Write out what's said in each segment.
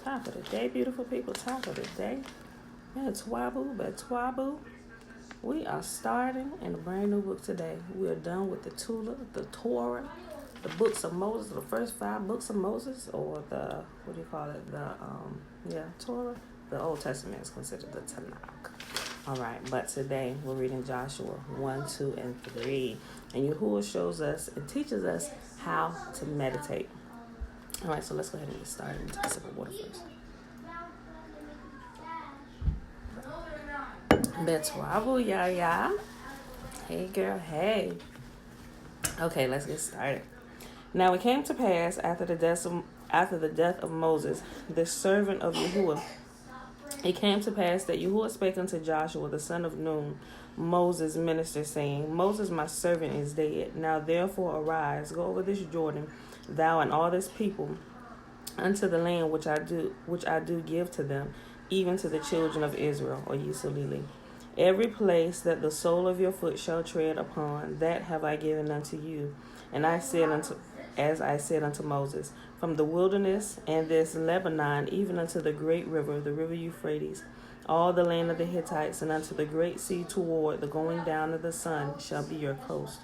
Top of the day, beautiful people. Top of the day. Betwabu. We are starting in a brand new book today. We are done with the Torah, the books of Moses, the first 5 books of Moses, or the, what do you call it? Torah. The Old Testament is considered the Tanakh. All right, but today we're reading Joshua 1, 2, and 3. And Yahuwah shows us and teaches us how to meditate. All right, so let's go ahead and get started and take a sip of water first. Betwabu, ya. Hey, girl, hey. Okay, let's get started. Now it came to pass after the death of Moses, the servant of Yahuwah. It came to pass that Yahuwah spake unto Joshua, the son of Nun, Moses' minister, saying, Moses, my servant, is dead. Now therefore arise, go over this Jordan, thou and all this people, unto the land which I do give to them, even to the children of Israel, or Yisrael. Every place that the sole of your foot shall tread upon, that have I given unto you. And I said as I said unto Moses, from the wilderness and this Lebanon, even unto the great river, the river Euphrates, all the land of the Hittites, and unto the great sea toward the going down of the sun shall be your coast.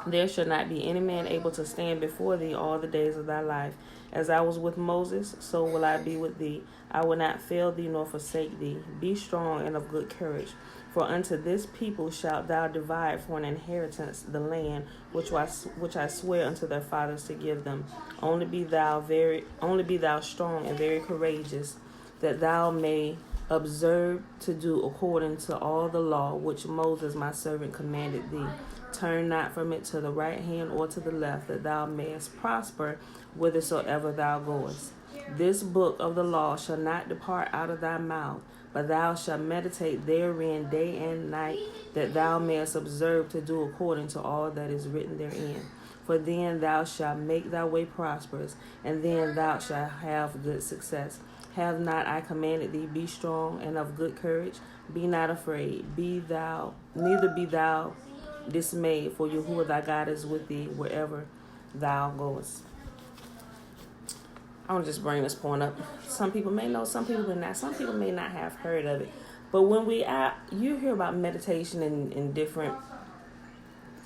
There shall not be any man able to stand before thee all the days of thy life. As I was with Moses, so will I be with thee. I will not fail thee nor forsake thee. Be strong and of good courage. For unto this people shalt thou divide for an inheritance the land which I swear unto their fathers to give them. Only be thou strong and very courageous, that thou may observe to do according to all the law which Moses my servant commanded thee. Turn not from it to the right hand or to the left, that thou mayest prosper whithersoever thou goest. This book of the law shall not depart out of thy mouth, but thou shalt meditate therein day and night, that thou mayest observe to do according to all that is written therein. For then thou shalt make thy way prosperous, and then thou shalt have good success. Have not I commanded thee, be strong and of good courage? Be not afraid, neither be thou dismayed, for Yahuwah thy God is with thee wherever thou goest. I want to just bring this point up. Some people may know, some people may not. Some people may not have heard of it. But when you hear about meditation in different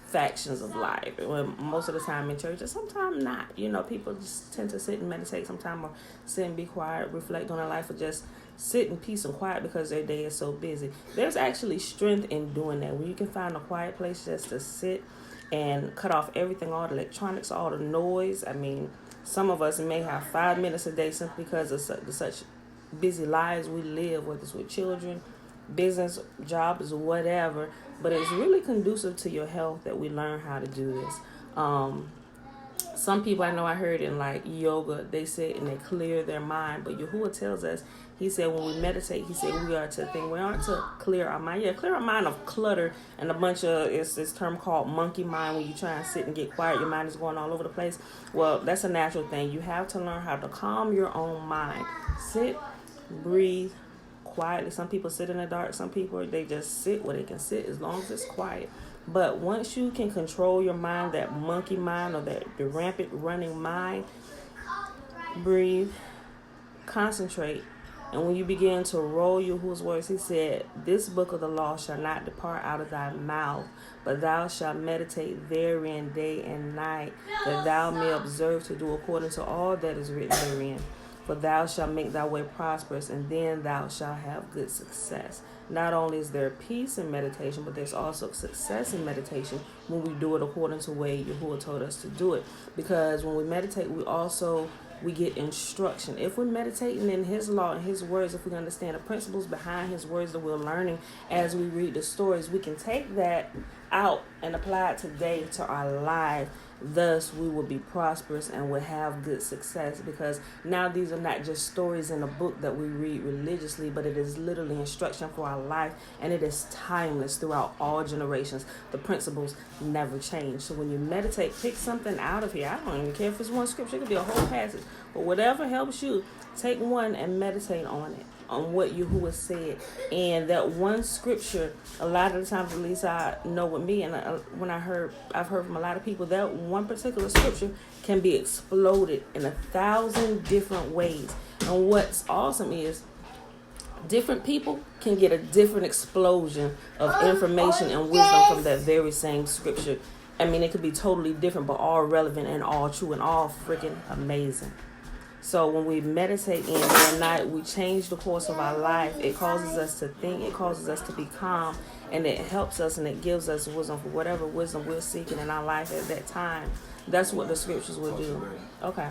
factions of life. Most of the time in church, and sometimes not. People just tend to sit and meditate sometimes, or sit and be quiet, reflect on their life, or just sit in peace and quiet because their day is so busy. There's actually strength in doing that. When you can find a quiet place just to sit and cut off everything, all the electronics, all the noise. I mean, some of us may have 5 minutes a day simply because of such busy lives we live, whether it's with children, business, jobs, whatever. But it's really conducive to your health that we learn how to do this. Some people I heard in yoga, they sit and they clear their mind. But Yahuwah tells us, he said when we meditate, he said we aren't to clear our mind. Yeah, clear our mind of clutter and a bunch of, it's this term called monkey mind, when you try and sit and get quiet, your mind is going all over the place. Well, that's a natural thing. You have to learn how to calm your own mind. Sit, breathe quietly. Some people sit in the dark. Some people, they just sit where they can sit as long as it's quiet. But once you can control your mind, that monkey mind or the rampant running mind, breathe, concentrate. And when you begin to roll Yahuwah's words, he said, this book of the law shall not depart out of thy mouth, but thou shalt meditate therein day and night, that thou may observe to do according to all that is written therein. For thou shalt make thy way prosperous, and then thou shalt have good success. Not only is there peace in meditation, but there's also success in meditation when we do it according to the way Yahuwah told us to do it. Because when we meditate, we get instruction. If we're meditating in his law and his words, if we understand the principles behind his words that we're learning as we read the stories, we can take that out and apply it today to our life. Thus, we will be prosperous and will have good success, because now these are not just stories in a book that we read religiously, but it is literally instruction for our life, and it is timeless throughout all generations. The principles never change. So when you meditate, pick something out of here. I don't even care if it's one scripture. It could be a whole passage. But whatever helps you, take one and meditate on it, on what Yahuwah said. And that one scripture, a lot of the times, at least I know with me, and I've heard from a lot of people, that one particular scripture can be exploded in 1,000 different ways. And what's awesome is different people can get a different explosion of information and wisdom from that very same scripture. I mean, it could be totally different, but all relevant and all true and all freaking amazing. So when we meditate in at night, we change the course of our life. It causes us to think. It causes us to be calm. And it helps us and it gives us wisdom for whatever wisdom we're seeking in our life at that time. That's what the scriptures will do. Okay.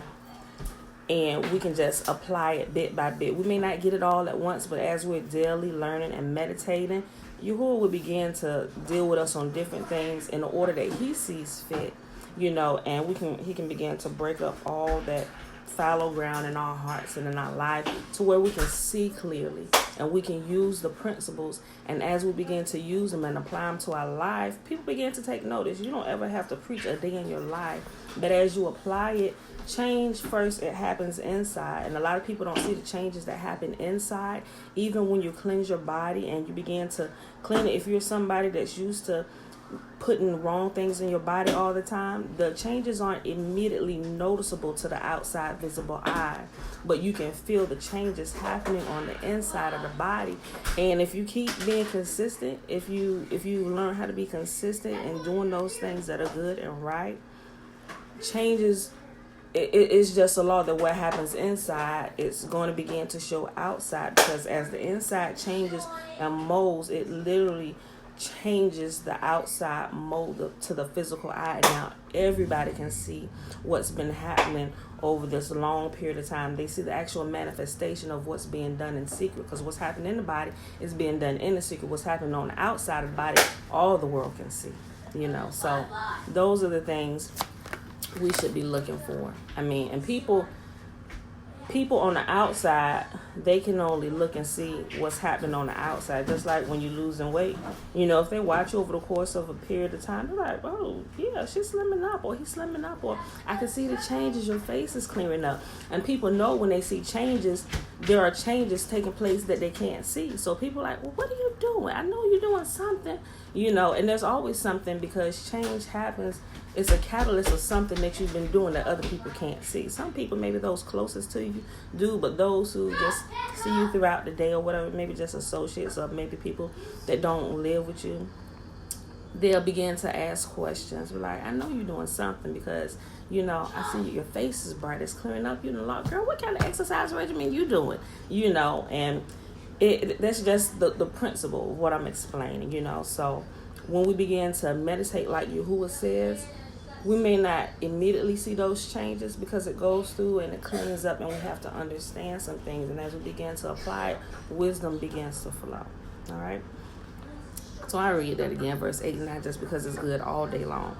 And we can just apply it bit by bit. We may not get it all at once, but as we're daily learning and meditating, Yahuwah will begin to deal with us on different things in the order that he sees fit, and he can begin to break up all that fallow ground in our hearts and in our life to where we can see clearly and we can use the principles. And as we begin to use them and apply them to our life, people begin to take notice. You don't ever have to preach a day in your life, but as you apply it, change first, it happens inside. And a lot of people don't see the changes that happen inside. Even when you cleanse your body and you begin to clean it, if you're somebody that's used to putting wrong things in your body all the time, the changes aren't immediately noticeable to the outside visible eye, but you can feel the changes happening on the inside of the body. And if you keep being consistent, if you learn how to be consistent in doing those things that are good and right, changes, it's just a law that what happens inside, it's going to begin to show outside, because as the inside changes and molds, it literally changes the outside mold to the physical eye. Now everybody can see what's been happening over this long period of time. They see the actual manifestation of what's being done in secret, because what's happening in the body is being done in the secret. What's happening on the outside of the body, all the world can see, so those are the things we should be looking for. I mean, and people on the outside, they can only look and see what's happening on the outside. Just like when you're losing weight, if they watch you over the course of a period of time, they're like, oh yeah, she's slimming up, or he's slimming up, or I can see the changes, your face is clearing up. And people know when they see changes, there are changes taking place that they can't see. So people are like, well, what are you doing? I know you're doing something, and there's always something, because change happens. It's a catalyst of something that you've been doing that other people can't see. Some people, maybe those closest to you, do, but those who just see you throughout the day or whatever, maybe just associates or maybe people that don't live with you, they'll begin to ask questions. Like, I know you're doing something, because, I see your face is bright. It's clearing up. You know, girl, what kind of exercise regimen you doing? And that's just the principle of what I'm explaining, So when we begin to meditate like Yahuwah says, we may not immediately see those changes, because it goes through and it cleans up, and we have to understand some things. And as we begin to apply it, wisdom begins to flow. All right? So I read that again, verse 8 and 9, just because it's good all day long.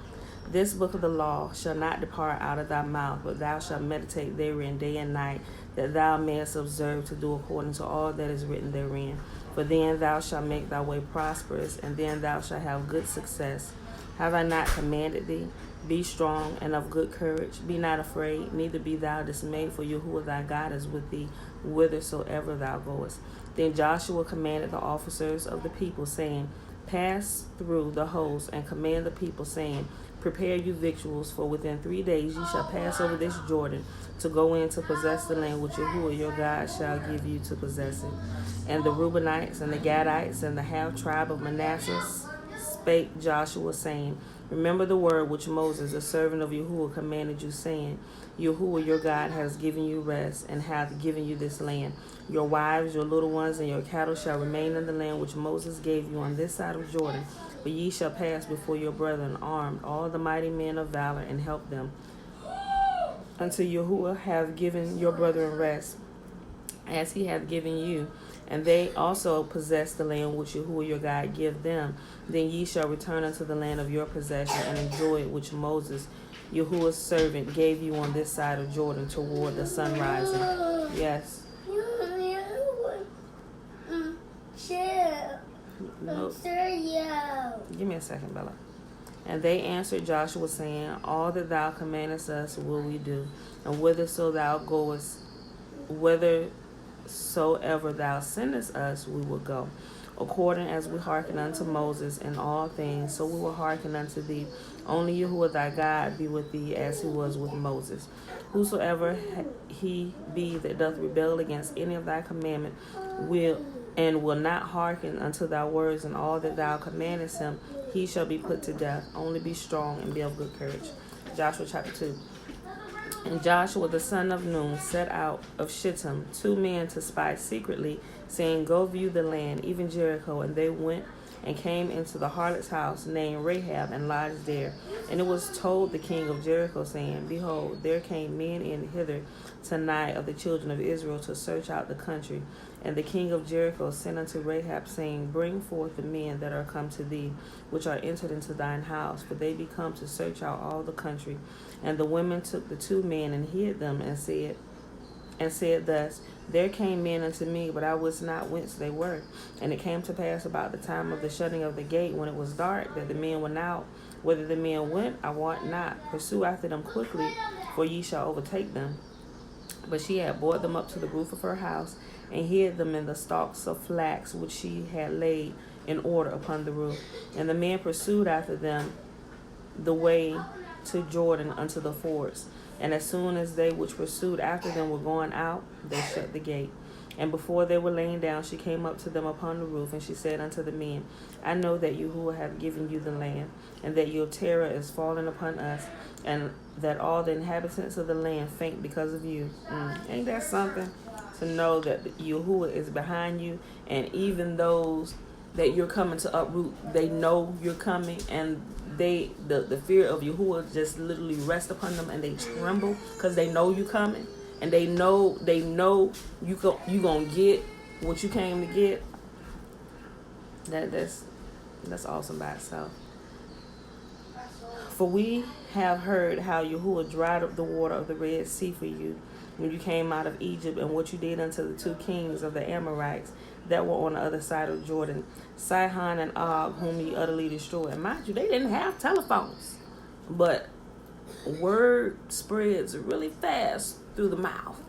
This book of the law shall not depart out of thy mouth, but thou shalt meditate therein day and night, that thou mayest observe to do according to all that is written therein. For then thou shalt make thy way prosperous, and then thou shalt have good success. Have I not commanded thee? Be strong and of good courage. Be not afraid, neither be thou dismayed, for Yahuwah thy God is with thee whithersoever thou goest. Then Joshua commanded the officers of the people, saying, Pass through the host, and command the people, saying, Prepare you victuals, for within 3 days ye shall pass over this Jordan, to go in to possess the land which Yahuwah your God shall give you to possess it. And the Reubenites and the Gadites and the half tribe of Manasseh spake Joshua, saying, Remember the word which Moses, the servant of Yahuwah, commanded you, saying, Yahuwah your God has given you rest, and hath given you this land. Your wives, your little ones, and your cattle shall remain in the land which Moses gave you on this side of Jordan. But ye shall pass before your brethren armed, all the mighty men of valor, and help them, until Yahuwah have given your brethren rest, as he hath given you. And they also possess the land which Yahuwah your God give them. Then ye shall return unto the land of your possession, and enjoy it, which Moses, Yahuwah's servant, gave you on this side of Jordan toward the sun rising. Yes. Nope. Give me a second, Bella. And they answered Joshua, saying, All that thou commandest us will we do, and whitherso thou goest, whithersoever thou sendest us, we will go. according as we hearken unto Moses in all things, so we will hearken unto thee. Only Yahuwah thy God be with thee as he was with Moses. Whosoever he be that doth rebel against any of thy commandment will not hearken unto thy words and all that thou commandest him, he shall be put to death. Only be strong and be of good courage. Joshua chapter 2. And Joshua the son of Nun set out of Shittim 2 men to spy secretly, saying, Go view the land, even Jericho. And they went and came into the harlot's house named Rahab, and lodged there. And it was told the king of Jericho, saying, Behold, there came men in hither tonight of the children of Israel to search out the country. And the king of Jericho sent unto Rahab, saying, Bring forth the men that are come to thee, which are entered into thine house, for they be come to search out all the country. And the women took the 2 men and hid them, and said thus, There came men unto me, but I wist not whence they were. And it came to pass about the time of the shutting of the gate, when it was dark, that the men went out. Whither the men went, I wot not. Pursue after them quickly, for ye shall overtake them. But she had brought them up to the roof of her house, and hid them in the stalks of flax which she had laid in order upon the roof. And the men pursued after them the way to Jordan unto the fords. And as soon as they which pursued after them were going out, they shut the gate. And before they were laying down, she came up to them upon the roof, and she said unto the men, I know that Yahuwah hath given you the land, and that your terror is fallen upon us, and that all the inhabitants of the land faint because of you. Ain't that something? To know that Yahuwah is behind you, and even those that you're coming to uproot, they know you're coming, and the fear of Yahuwah just literally rests upon them, and they tremble because they know you coming, and they know you gonna get what you came to get. That's awesome by itself. For we have heard how Yahuwah dried up the water of the Red Sea for you when you came out of Egypt, and what you did unto the 2 kings of the Amorites that were on the other side of Jordan, Sihon and Og, whom ye utterly destroyed. And mind you, they didn't have telephones, but word spreads really fast through the mouth.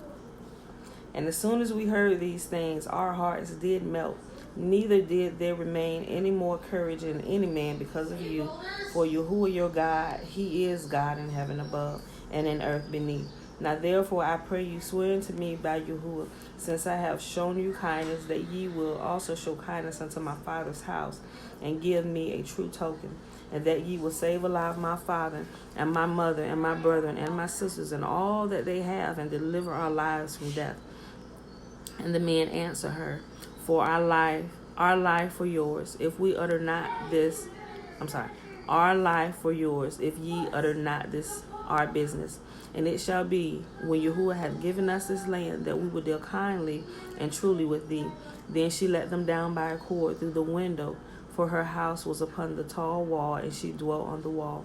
And as soon as we heard these things, our hearts did melt. Neither did there remain any more courage in any man because of you. For Yahuwah your God, he is God in heaven above and in earth beneath. Now therefore I pray you, swear unto me by Yahuwah, since I have shown you kindness, that ye will also show kindness unto my father's house, and give me a true token, and that ye will save alive my father, and my mother, and my brethren, and my sisters, and all that they have, and deliver our lives from death. And the men answer her, For our life for yours, if we utter not this, our life for yours, if ye utter not this our business. And it shall be, when Yahuwah hath given us this land, that we will deal kindly and truly with thee. Then she let them down by a cord through the window, for her house was upon the tall wall, and she dwelt on the wall.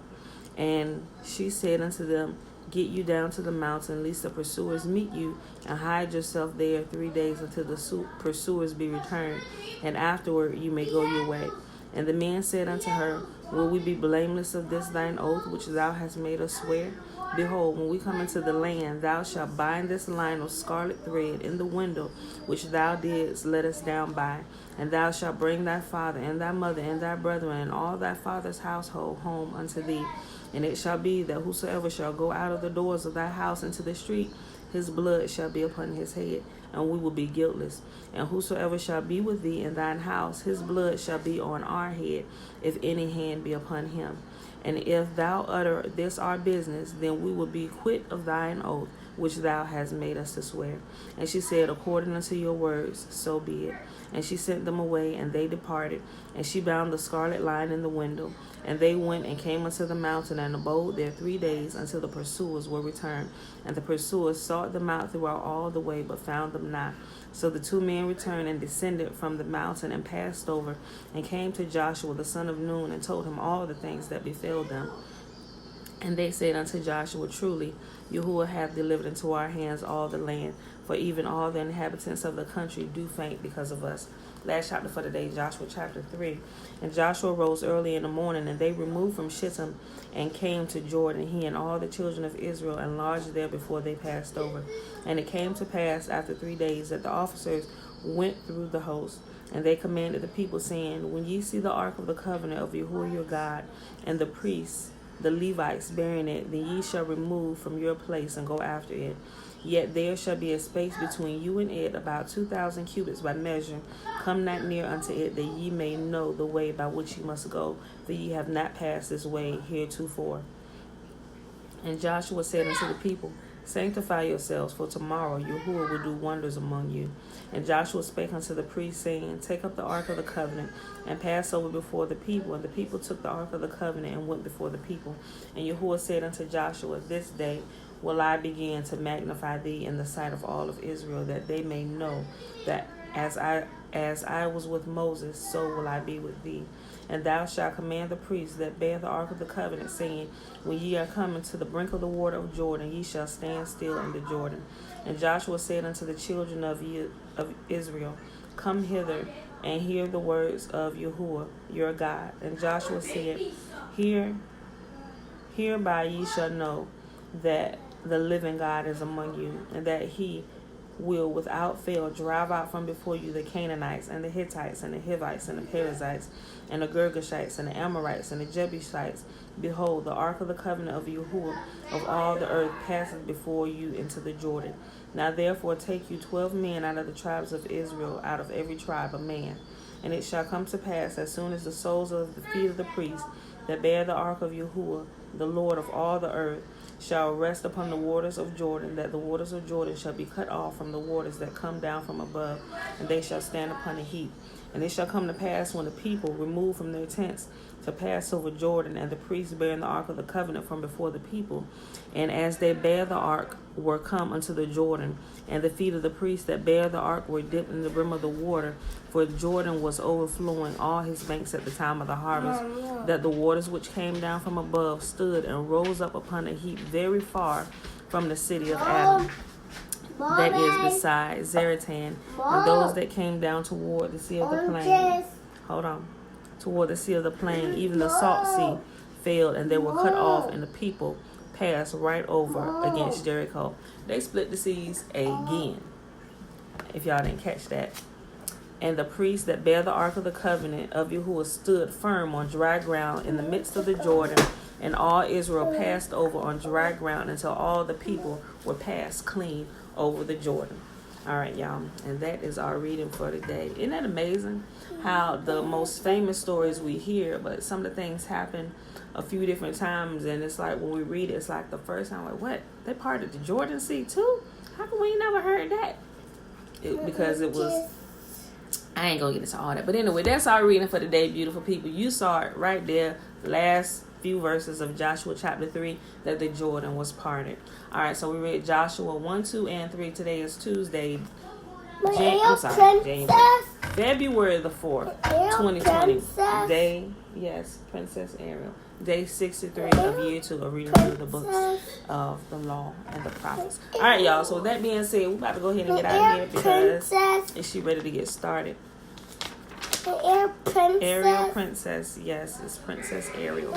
And she said unto them, Get you down to the mountain, lest the pursuers meet you, and hide yourself there 3 days until the pursuers be returned, and afterward you may go your way. And the men said unto her, Will we be blameless of this thine oath which thou hast made us swear? Behold, when we come into the land, thou shalt bind this line of scarlet thread in the window which thou didst let us down by, and thou shalt bring thy father and thy mother and thy brethren and all thy father's household home unto thee. And it shall be that whosoever shall go out of the doors of thy house into the street, his blood shall be upon his head, and we will be guiltless. And whosoever shall be with thee in thine house, his blood shall be on our head, if any hand be upon him. And if thou utter this our business, then we will be quit of thine oath, which thou hast made us to swear. And she said, According unto your words, so be it. And she sent them away, and they departed. And she bound the scarlet line in the window. And they went and came unto the mountain, and abode there 3 days, until the pursuers were returned. And the pursuers sought them out throughout all the way, but found them not. So the 2 men returned and descended from the mountain, and passed over, and came to Joshua the son of Nun, and told him all the things that befell them. And they said unto Joshua, Truly, Yahuwah hath delivered into our hands all the land, for even all the inhabitants of the country do faint because of us. Last chapter for today, Joshua chapter 3. And Joshua rose early in the morning, and they removed from Shittim, and came to Jordan, he and all the children of Israel, and lodged there before they passed over. And it came to pass after 3 days that the officers went through the host, And they commanded the people, saying, When ye see the ark of the covenant of Yahuwah your God, and the priests, the Levites, bearing it, then ye shall remove from your place and go after it. Yet there shall be a space between you and it, about 2,000 cubits by measure. Come not near unto it, that ye may know the way by which ye must go, for ye have not passed this way heretofore. And Joshua said unto the people, Sanctify yourselves, for tomorrow Yahuwah will do wonders among you. And Joshua spake unto the priests, saying, Take up the ark of the covenant, and pass over before the people. And the people took the ark of the covenant, and went before the people. And Yahuwah said unto Joshua, This day will I begin to magnify thee in the sight of all of Israel, that they may know that as I was with Moses, so will I be with thee. And thou shalt command the priests that bear the ark of the covenant, saying, When ye are coming to the brink of the water of Jordan, ye shall stand still in the Jordan. And Joshua said unto the children of Israel, Come hither and hear the words of Yahuwah your God. And Joshua said, Hereby ye shall know that the living God is among you, and that he will without fail drive out from before you the Canaanites, and the Hittites, and the Hivites, and the Perizzites, and the Girgashites, and the Amorites, and the Jebusites. Behold, the ark of the covenant of Yahuwah of all the earth passeth before you into the Jordan. Now therefore take you 12 men out of the tribes of Israel, out of every tribe a man. And it shall come to pass, as soon as the soles of the feet of the priests that bear the ark of Yahuwah, the Lord of all the earth, shall rest upon the waters of Jordan, that the waters of Jordan shall be cut off from the waters that come down from above, and they shall stand upon a heap. And it shall come to pass, when the people remove from their tents to pass over Jordan, and the priests bearing the ark of the covenant from before the people, and as they bear the ark were come unto the Jordan, and the feet of the priests that bear the ark were dipped in the brim of the water, for Jordan was overflowing all his banks at the time of the harvest, that the waters which came down from above stood and rose up upon a heap very far from the city of Adam, that is beside Zaratan, and those that came down toward the sea of the plain, toward the sea of the plain, even the salt sea failed, and they were cut off, and the people passed right over against Jericho. They split the seas again, if y'all didn't catch that. And the priests that bear the ark of the covenant of Yahuwah stood firm on dry ground in the midst of the Jordan, and all Israel passed over on dry ground until all the people were passed clean over the Jordan. All right, y'all, and that is our reading for today. Isn't that amazing how the most famous stories we hear, but some of the things happen a few different times, and it's like when we read it, it's like the first time, like, what? They parted the Jordan Sea too? How come we ain't never heard that? Because it was... I ain't gonna get into all that. But anyway, that's our reading for today, beautiful people. You saw it right there, the last few verses of Joshua chapter 3, that the Jordan was parted. All right, so we read Joshua 1, 2, and 3. Today is Tuesday, February the 4th, 2020. Day, yes, Princess Ariel. Day 63 of year 2 of reading through the books of the law and the prophets. All right, y'all. So with that being said, we're about to go ahead and get out of here because is she ready to get started? Ariel Princess. Yes, it's Princess Ariel.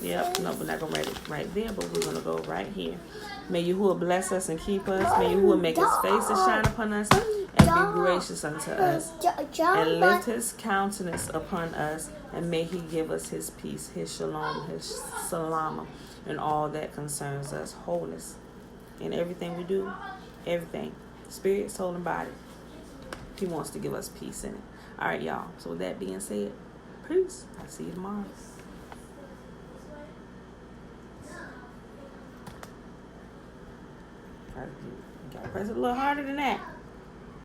Yep. No, we're not going to write it right there, but we're going to go right here. May Yahuwah bless us and keep us. May Yahuwah make his face to shine upon us and be gracious unto us, and lift his countenance upon us, and may he give us his peace, his shalom, his salam, and all that concerns us, wholeness in everything we do, everything, spirit, soul, and body. He wants to give us peace in it. All right, y'all. So with that being said, peace. I'll see you tomorrow. You gotta press it a little harder than that.